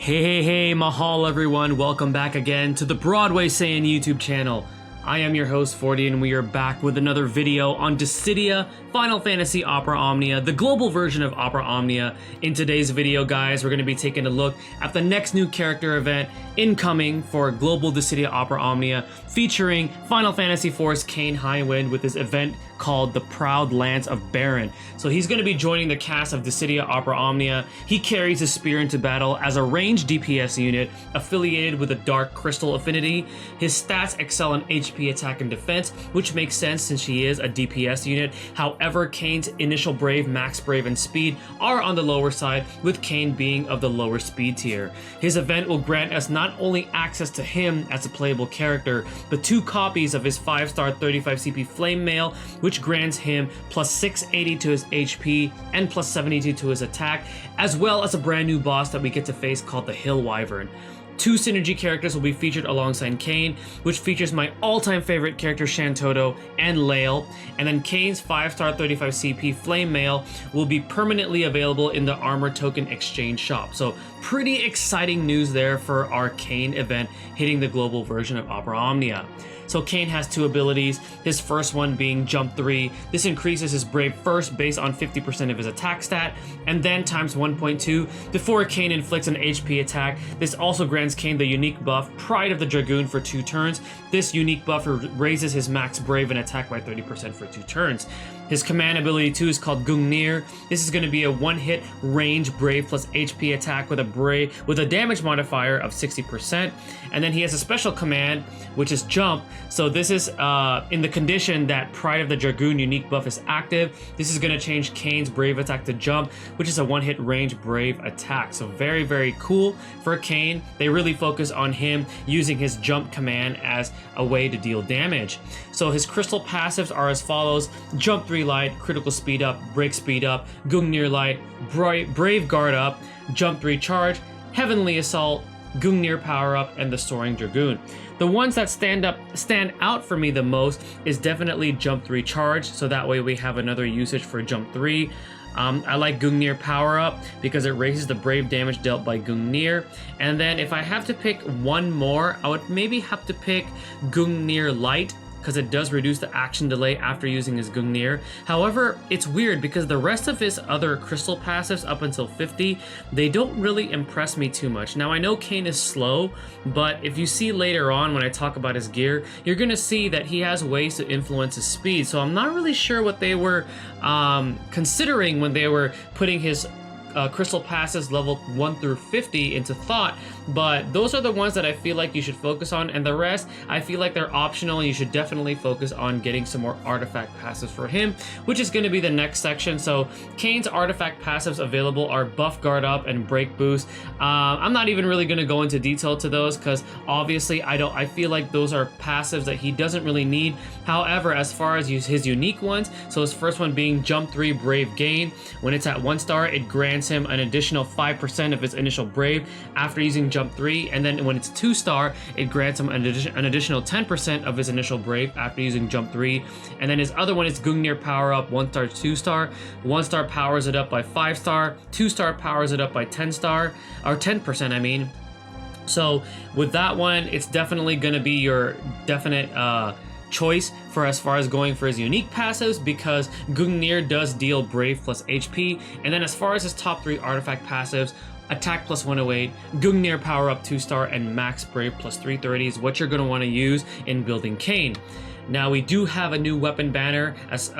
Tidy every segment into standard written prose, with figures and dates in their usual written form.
Hey, mahal everyone, welcome back again to the Broadway Saiyan YouTube channel. I am your host, 40, and we are back with another video on Dissidia, Final Fantasy Opera Omnia, the global version of Opera Omnia. In today's video, guys, we're going to be taking a look at the next new character event incoming for global Dissidia Opera Omnia, featuring Final Fantasy IV's Kain Highwind with this event called the Proud Lance of Baron. So he's going to be joining the cast of Dissidia Opera Omnia. He carries his spear into battle as a ranged DPS unit affiliated with a Dark Crystal affinity. His stats excel in HP, attack, and defense, which makes sense since he is a DPS unit. However, Kain's initial Brave, Max Brave, and Speed are on the lower side, with Kain being of the lower speed tier. His event will grant us not only access to him as a playable character, but 2 copies of his 5-star 35 CP Flame Mail, which grants him plus 680 to his HP and plus 72 to his attack, as well as a brand new boss that we get to face called the Hill Wyvern. 2 synergy characters will be featured alongside Kain, which features my all-time favorite character Shantoto and Lael, and then Kain's 5-star 35 CP Flame Mail will be permanently available in the Armor Token Exchange shop. So pretty exciting news there for our Kain event hitting the global version of Opera Omnia. So Kain has 2 abilities, his first one being Jump 3. This increases his Brave first based on 50% of his attack stat, and then times 1.2 before Kain inflicts an HP attack. This also grants Kain the unique buff Pride of the Dragoon for 2 turns. This unique buff raises his max Brave and attack by 30% for 2 turns. His command ability 2 is called Gungnir. This is going to be a 1-hit range Brave plus HP attack with a damage modifier of 60%. And then he has a special command, which is Jump. So this is in the condition that Pride of the Dragoon unique buff is active. This is going to change Kain's Brave attack to Jump, which is a 1-hit range Brave attack. So very, very cool for Kain. They really focus on him using his Jump command as a way to deal damage. So his crystal passives are as follows: Jump 3 Light, Critical Speed Up, Break Speed Up, Gungnir Light, Brave Guard Up, Jump 3 Charge, Heavenly Assault, Gungnir Power Up, and the Soaring Dragoon. The ones that stand out for me the most is definitely Jump 3 Charge, so that way we have another usage for Jump 3. I like Gungnir Power Up because it raises the Brave damage dealt by Gungnir. And then if I have to pick one more, I would maybe have to pick Gungnir Light, because it does reduce the action delay after using his Gungnir. However, it's weird because the rest of his other crystal passives up until 50, they don't really impress me too much. Now I know Kain is slow, but if you see later on when I talk about his gear, you're gonna see that he has ways to influence his speed. So I'm not really sure what they were considering when they were putting his crystal passes level 1 through 50 into thought, but those are the ones that I feel like you should focus on, and the rest I feel like they're optional, and you should definitely focus on getting some more artifact passives for him, which is going to be the next section. So Kain's artifact passives available are Buff Guard Up and Break Boost. I'm not even really going to go into detail to those because obviously I feel like those are passives that he doesn't really need. However, as far as his unique ones, so his first one being Jump 3 Brave Gain, when it's at 1 star it grants him an additional 5% of his initial Brave after using Jump 3, and then when it's 2 star it grants him an additional 10% of his initial Brave after using Jump 3. And then his other one is Gungnir Power Up 1 star 2 star. 1 star powers it up by 5 star, 2 star powers it up by 10 star, or 10% I mean. So with that one, it's definitely going to be your definite choice for as far as going for his unique passives, because Gungnir does deal Brave plus HP. And then as far as his top 3 artifact passives, Attack plus 108, Gungnir Power Up 2 star, and Max Brave plus 330 is what you're going to want to use in building Kain. Now we do have a new weapon banner, as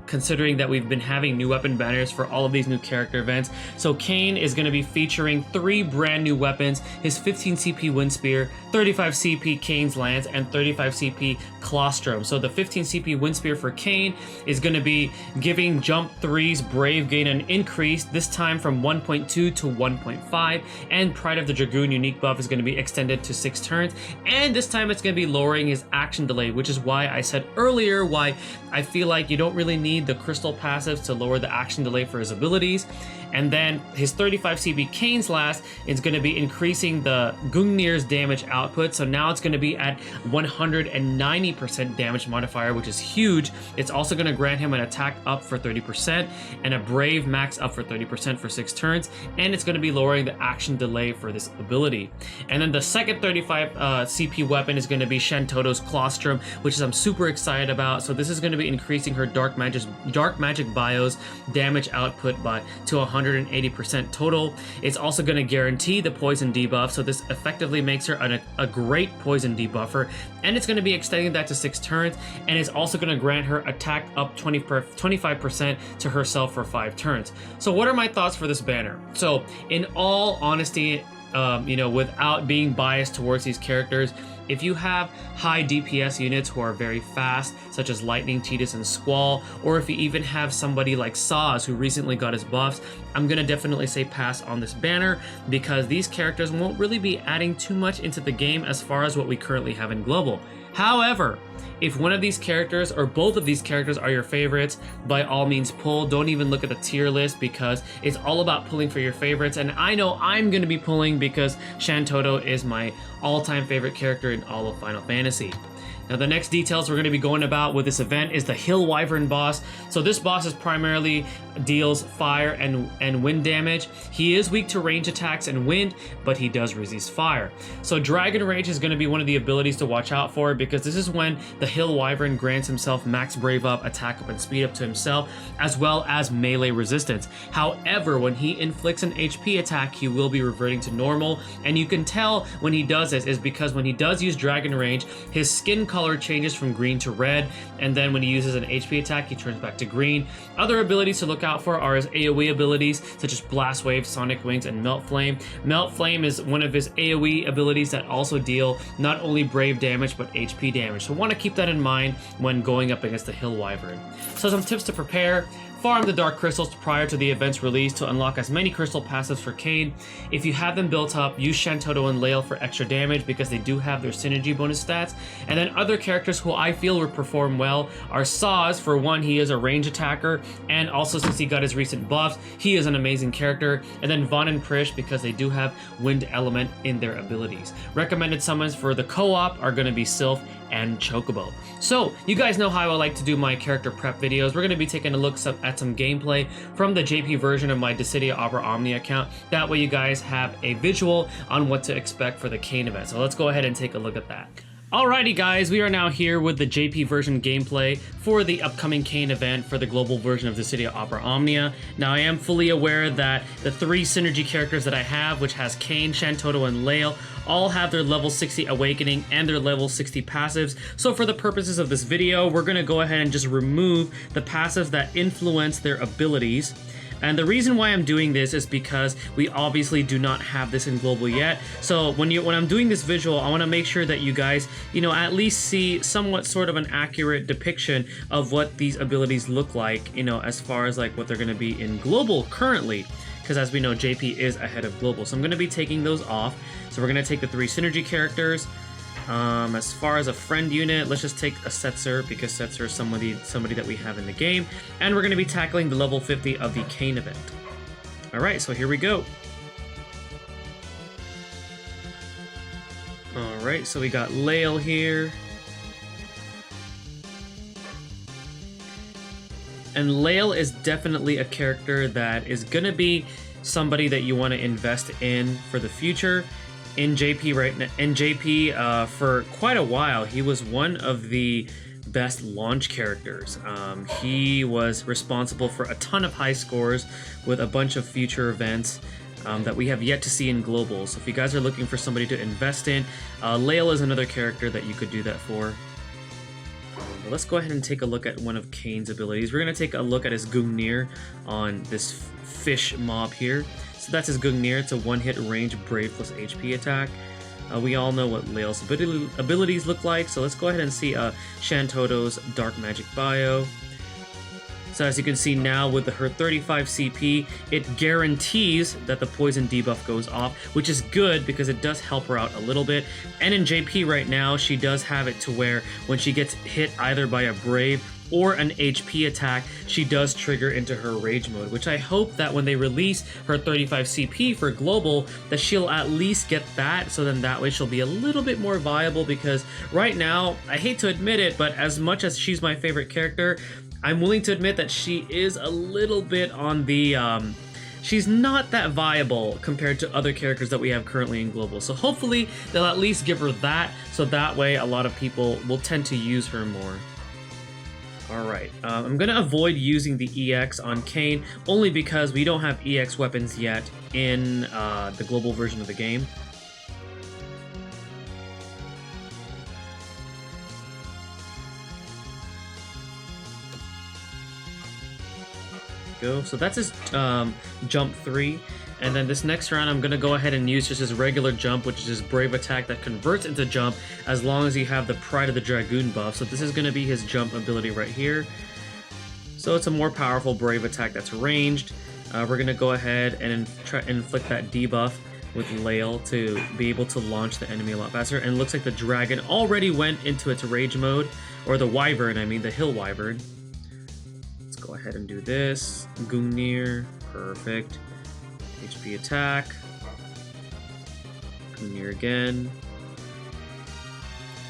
considering that we've been having new weapon banners for all of these new character events. So Kain is going to be featuring 3 brand new weapons: his 15 CP Wind Spear, 35 CP Kain's Lance, and 35 CP Colostrum. So the 15 CP Wind Spear for Kain is going to be giving Jump 3's Brave gain an increase, this time from 1.2 to 1.5, and Pride of the Dragoon unique buff is going to be extended to 6 turns, and this time it's going to be lowering his action delay, which is why I said earlier why I feel like you don't really need the crystal passives to lower the action delay for his abilities. And then his 35 CB Kain's last is going to be increasing the Gungnir's damage output. So now it's going to be at 190% damage modifier, which is huge. It's also going to grant him an attack up for 30% and a brave max up for 30% for 6 turns. And it's going to be lowering the action delay for this ability. And then the second 35 CP weapon is going to be Shantoto's Claustrum, which is I'm super excited about. So this is going to be increasing her dark magic bio's damage output to 180% total. It's also going to guarantee the poison debuff, so this effectively makes her a great poison debuffer, and it's going to be extending that to 6 turns, and it's also going to grant her attack up 25% to herself for 5 turns. So what are my thoughts for this banner? So in all honesty, without being biased towards these characters, if you have high DPS units who are very fast, such as Lightning, Tidus, and Squall, or if you even have somebody like Saz who recently got his buffs, I'm going to definitely say pass on this banner because these characters won't really be adding too much into the game as far as what we currently have in Global. However, if one of these characters or both of these characters are your favorites, by all means pull. Don't even look at the tier list because it's all about pulling for your favorites. And I know I'm going to be pulling because Shantoto is my all-time favorite character in all of Final Fantasy. Now the next details we're going to be going about with this event is the Hill Wyvern boss. So this boss is primarily deals fire and wind damage. He is weak to range attacks and wind, but he does resist fire. So Dragon Rage is going to be one of the abilities to watch out for because this is when the Hill Wyvern grants himself max brave up, attack up, and speed up to himself, as well as melee resistance. However, when he inflicts an HP attack, he will be reverting to normal, and you can tell when he does this is because when he does use Dragon Rage, his skin color changes from green to red, and then when he uses an HP attack, he turns back to green. Other abilities to look out for are his AoE abilities, such as Blast Wave, Sonic Wings, and Melt Flame. Melt Flame is one of his AoE abilities that also deal not only brave damage, but HP damage. So want to keep that in mind when going up against the Hill Wyvern. So some tips to prepare. Farm the Dark Crystals prior to the event's release to unlock as many crystal passives for Kain. If you have them built up, use Shantoto and Lael for extra damage because they do have their synergy bonus stats. And then other characters who I feel will perform well are Saz. For one, he is a range attacker, and also since he got his recent buffs, he is an amazing character. And then Vaughn and Prish because they do have wind element in their abilities. Recommended summons for the co-op are going to be Sylph and Chocobo. So you guys know how I like to do my character prep videos. We're going to be taking a look at some gameplay from the JP version of my Dissidia Opera Omnia account. That way you guys have a visual on what to expect for the Kain event. So let's go ahead and take a look at that. Alrighty guys, we are now here with the JP version gameplay for the upcoming Kain event for the global version of Dissidia Opera Omnia. Now I am fully aware that the 3 synergy characters that I have, which has Kain, Shantoto, and Lael, all have their level 60 awakening and their level 60 passives. So for the purposes of this video, we're going to go ahead and just remove the passives that influence their abilities. And the reason why I'm doing this is because we obviously do not have this in global yet. So when I'm doing this visual, I want to make sure that you guys, at least see somewhat sort of an accurate depiction of what these abilities look like, as far as like what they're going to be in global currently. Because as we know, JP is ahead of global. So I'm going to be taking those off. So we're going to take the 3 synergy characters. As far as a friend unit, let's just take a Setzer because Setzer is somebody that we have in the game, and we're going to be tackling the level 50 of the Kain event. Alright, so here we go. Alright, so we got Lael here. And Lael is definitely a character that is going to be somebody that you want to invest in for the future. In JP right now, for quite a while, he was one of the best launch characters. He was responsible for a ton of high scores with a bunch of future events that we have yet to see in global. So if you guys are looking for somebody to invest in, Lael is another character that you could do that for. But let's go ahead and take a look at one of Kain's abilities. We're going to take a look at his Gungnir on this fish mob here. So that's his Gungnir. It's a one-hit range brave plus HP attack. We all know what Lael's abilities look like, so let's go ahead and see Shantoto's Dark Magic bio. So as you can see now with her 35 CP, it guarantees that the poison debuff goes off, which is good because it does help her out a little bit. And in JP right now, she does have it to where when she gets hit either by a Brave or an HP attack, she does trigger into her rage mode, which I hope that when they release her 35 CP for global, that she'll at least get that, so then that way she'll be a little bit more viable, because right now, I hate to admit it, but as much as she's my favorite character, I'm willing to admit that she is a little bit on the, she's not that viable compared to other characters that we have currently in global. So hopefully they'll at least give her that, so that way a lot of people will tend to use her more. Alright, I'm going to avoid using the EX on Kain, only because we don't have EX weapons yet in the global version of the game. Go. So that's his jump 3. And then this next round, I'm going to go ahead and use just his regular jump, which is his Brave attack that converts into jump as long as you have the Pride of the Dragoon buff. So this is going to be his jump ability right here. So it's a more powerful Brave attack that's ranged. We're going to go ahead and try and inflict that debuff with Lael to be able to launch the enemy a lot faster. And it looks like the dragon already went into its rage mode, or the Wyvern, I mean, the Hill Wyvern. Let's go ahead and do this. Gungnir, perfect. HP attack. Come here again.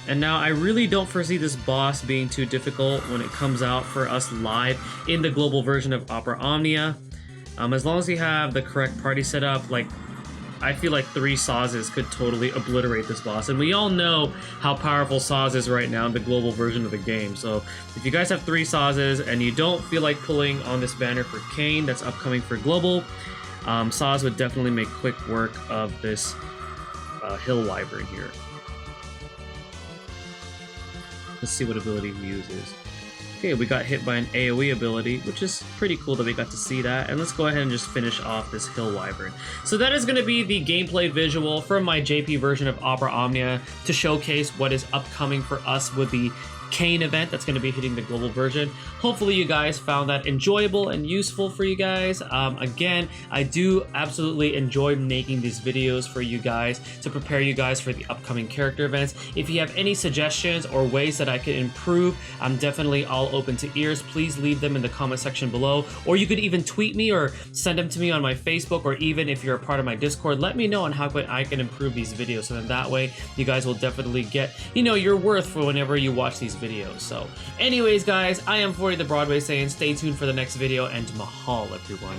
And now I really don't foresee this boss being too difficult when it comes out for us live in the global version of Opera Omnia. As long as we have the correct party set up, like, I feel like 3 Sazes could totally obliterate this boss. And we all know how powerful Saz is right now in the global version of the game. So if you guys have 3 Sazes and you don't feel like pulling on this banner for Kain that's upcoming for global, Saz would definitely make quick work of this Hill Wyvern here. Let's see what ability he uses. Okay, we got hit by an AoE ability, which is pretty cool that we got to see that. And let's go ahead and just finish off this Hill Wyvern. So that is going to be the gameplay visual from my JP version of Opera Omnia to showcase what is upcoming for us with the Kain event that's going to be hitting the global version. Hopefully you guys found that enjoyable and useful for you guys. Again, I do absolutely enjoy making these videos for you guys to prepare you guys for the upcoming character events. If you have any suggestions or ways that I could improve, I'm definitely all open to ears. Please leave them in the comment section below, or you could even tweet me or send them to me on my Facebook, or even if you're a part of my Discord, let me know on how I can improve these videos, so then that way you guys will definitely get, you know, your worth for whenever you watch these videos. So anyways guys, I am 40 the Broadway saying stay tuned for the next video, and mahal everyone.